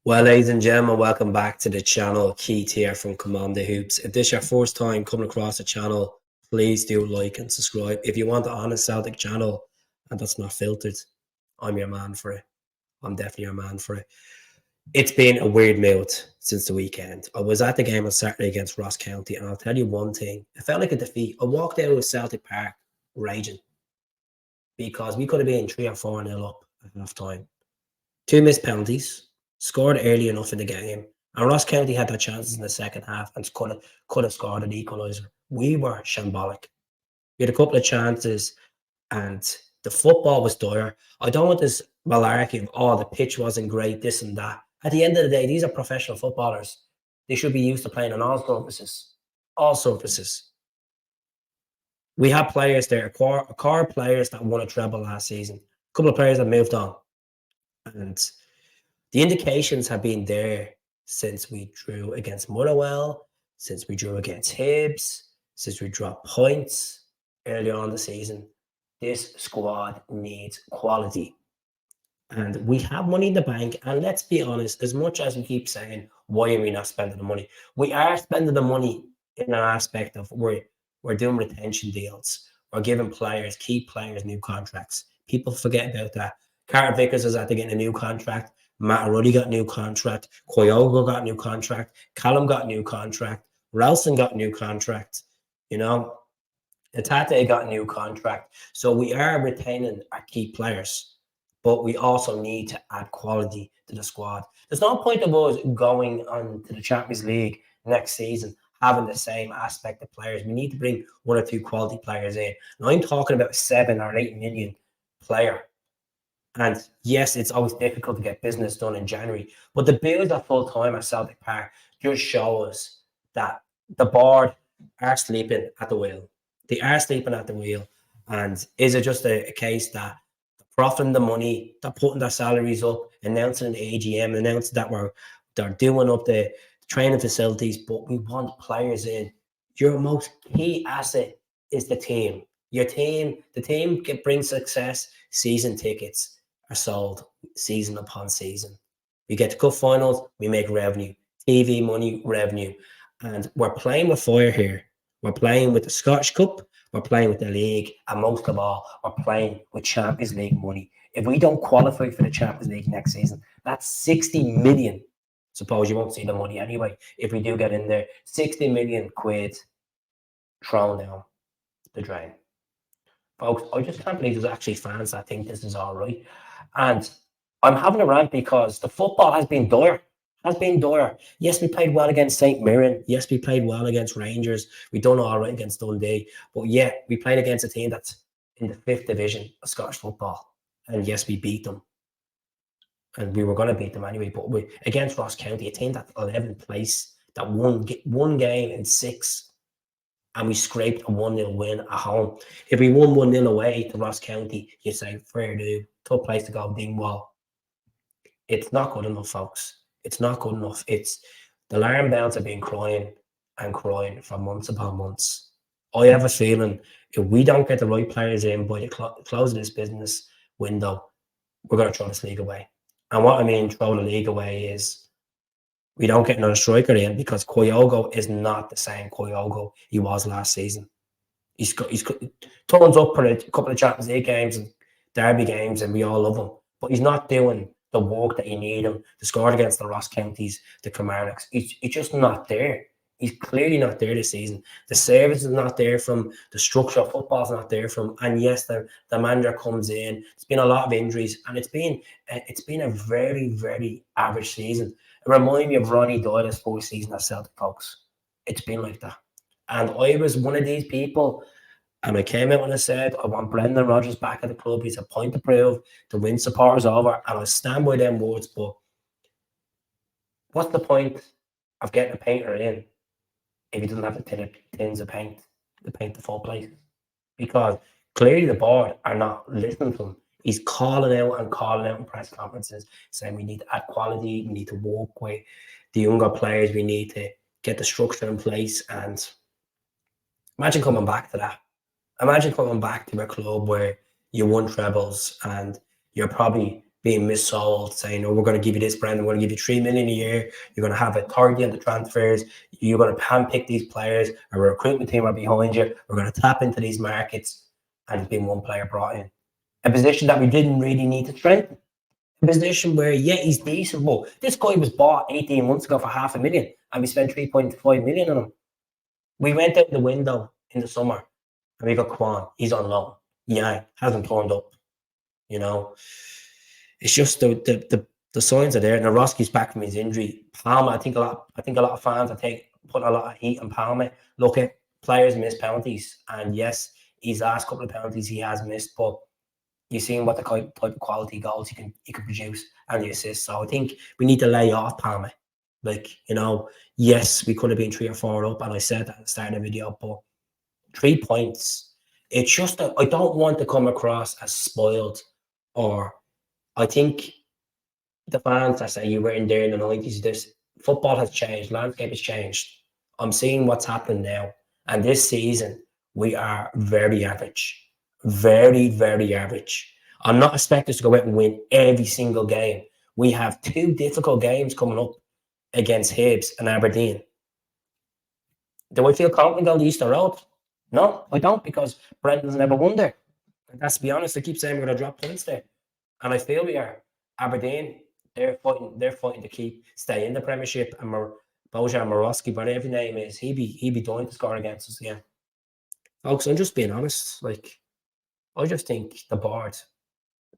Well, ladies and gentlemen, welcome back to the channel. Keith here from Commander Hoops. If this is your first time coming across the channel, please do like and subscribe. If you want the honest Celtic channel and that's not filtered, I'm your man for it. I'm definitely your man for it. It's been a weird mood since the weekend. I was at the game on Saturday against Ross County, and I'll tell you one thing. It felt like a defeat. I walked out of Celtic Park raging because we could have been 3 or 4-0 up at half time. 2 missed penalties, scored early enough in the game, and Ross County had their chances in the second half and could have scored an equaliser. We were shambolic. We had a couple of chances, and the football was dire. I don't want this malarkey of, the pitch wasn't great, this and that. At the end of the day, these are professional footballers. They should be used to playing on all surfaces. All surfaces. We have players there, core players that won a treble last season. A couple of players that moved on. And the indications have been there since we drew against Motherwell, since we drew against Hibs, since we dropped points earlier on the season. This squad needs quality. And we have money in the bank. And let's be honest, as much as we keep saying, why are we not spending the money? We are spending the money in an aspect of we're doing retention deals. We're giving players, key players, new contracts. People forget about that. Carter Vickers is after getting a new contract. Matt Ruddy got a new contract. Kyogo got a new contract. Callum got a new contract. Ralston got a new contract. You know, Itate got a new contract. So we are retaining our key players, but we also need to add quality to the squad. There's no point of us going on to the Champions League next season having the same aspect of players. We need to bring 1 or 2 quality players in. And I'm talking about a 7 or 8 million player. And yes, it's always difficult to get business done in January, but the bills at full time at Celtic Park just show us that the board are sleeping at the wheel. They are sleeping at the wheel. And is it just a case that they're profiting the money, they're putting their salaries up, announcing an AGM, announcing that they're doing up the training facilities, but we want players in. Your most key asset is the team. Your team, the team can bring success. Season tickets are sold season upon season. We get to cup finals, we make revenue, TV money, revenue. And we're playing with fire here. We're playing with the Scottish Cup, we're playing with the league, and most of all, we're playing with Champions League money. If we don't qualify for the Champions League next season, that's 60 million. Suppose you won't see the money anyway. If we do get in there, 60 million quid thrown down the drain. Folks, I just can't believe there's actually fans that think this is all right. And I'm having a rant because the football has been dire. Yes, we played well against St. Mirren. Yes, we played well against Rangers. We done all right against Dundee. But yeah, we played against a team that's in the 5th division of Scottish football. And yes, we beat them. And we were going to beat them anyway. But against Ross County, a team that's 11th place, that won one game in 6. And we scraped a 1-0 win at home. If we won 1-0 away to Ross County, you'd say, fair do, tough place to go, Dingwall. It's not good enough, folks. It's not good enough. It's the alarm bells have been crying and crying for months upon months. I have a feeling if we don't get the right players in by the close of this business window, we're going to throw this league away. And what I mean throw the league away is we don't get another striker in because Kyogo is not the same Kyogo he was last season. He's turns up for a couple of Champions League games and derby games, and we all love him. But he's not doing the work that you need him to score against the Ross Counties, the Kilmarnocks. He's just not there. He's clearly not there this season. The service is not there from the structure of football is not there from. And yes, the manager comes in. It's been a lot of injuries, and it's been a very, very average season. It reminds me of Ronnie Doyle's first season at Celtic, folks. It's been like that. And I was one of these people, and I came out and I said, I want Brendon Rodgers back at the club. He's a point to prove to win supporters over, and I stand by them words. But what's the point of getting a painter in if he doesn't have the tins of paint to paint the full place? Because clearly the board are not listening to him. He's calling out in press conferences saying we need to add quality, we need to work with the younger players, we need to get the structure in place. And imagine coming back to that. Imagine coming back to a club where you won trebles and you're probably being missold, saying, "Oh, we're going to give you this, Brendon. We're going to give you 3 million a year. You're going to have a target on the transfers. You're going to handpick these players. Our recruitment team are behind you. We're going to tap into these markets." And there's been one player brought in, a position that we didn't really need to strengthen. A position where, yeah, he's decent. Well, this guy was bought 18 months ago for $500,000, and we spent 3.5 million on him. We went out the window in the summer, and we got Quan. He's on loan. Yeah, hasn't turned up. You know, it's just the signs are there. Naroski's back from his injury. Palmer, I think a lot of fans put a lot of heat on Palmer. Look at players miss penalties, and yes, his last couple of penalties he has missed, but you've seen what the type of quality goals he can produce and the assists. So I think we need to lay off Palmer. Like, yes, we could have been 3 or 4 up, and I said that at the start of the video, but 3 points. It's just that I don't want to come across as spoiled, or I think the fans that say you weren't there in the 90s, this football has changed, landscape has changed. I'm seeing what's happening now. And this season, we are very average. Very, very average. I'm not expecting us to go out and win every single game. We have 2 difficult games coming up against Hibs and Aberdeen. Do I feel confident going to Easter Road? No, I don't, because Brendon's never won there. And that's, to be honest, I keep saying we're going to drop points there. And I feel we are. Aberdeen, they're fighting to stay in the Premiership, and Bojan Morowski, whatever his name is, he'd be dying to score against us again. Folks, I'm just being honest. Like, I just think the board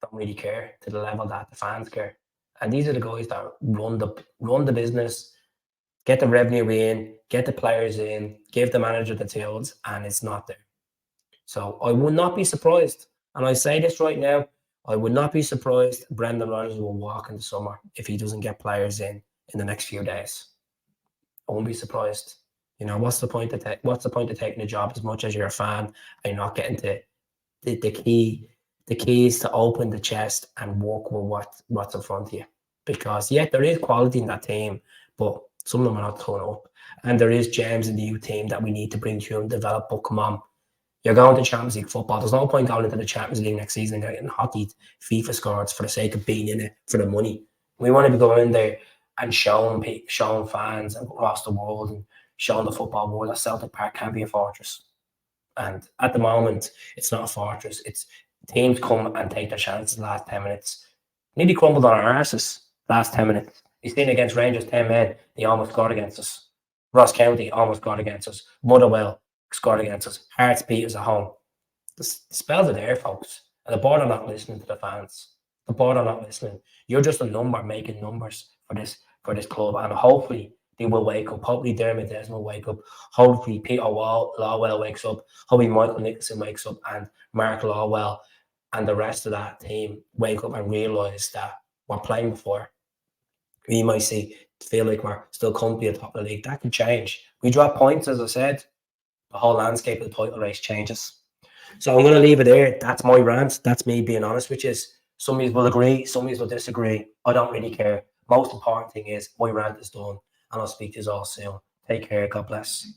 don't really care to the level that the fans care. And these are the guys that run the business, get the revenue in, get the players in, give the manager the tools, and it's not there. So I would not be surprised, and I say this right now, I would not be surprised Brendon Rodgers will walk in the summer if he doesn't get players in the next few days. I won't be surprised. What's the point of taking a job as much as you're a fan and you're not getting to the keys to open the chest and work with what's in front of you? Because yeah, there is quality in that team, but some of them are not turning up. And there is gems in the youth team that we need to bring through and develop. But come on, you're going to Champions League football. There's no point going into the Champions League next season and getting hockeyed FIFA scores for the sake of being in it for the money. We want to be going in there and showing fans across the world and showing the football world that Celtic Park can be a fortress. And at the moment, it's not a fortress. It's teams come and take their chances the last 10 minutes. Nearly crumbled on our arses last 10 minutes. You've seen against Rangers 10 men, they almost scored against us. Ross County almost scored against us. Motherwell scored against us. Hearts beat us at home. The spells are there, folks. And the board are not listening to the fans. The board are not listening. You're just a number making numbers for this club. And hopefully they will wake up. Hopefully Dermot Desmond will wake up. Hopefully Peter Lawwell wakes up. Hopefully Michael Nicholson wakes up, and Mark Lawwell and the rest of that team wake up and realise that we're playing before. We might feel like we're still comfy at the top of the league. That can change. We drop points, as I said, the whole landscape of the title race changes. So I'm going to leave it there. That's my rant. That's me being honest, which is some of you will agree, some of you will disagree. I don't really care. Most important thing is my rant is done, and I'll speak to you all soon. Take care. God bless.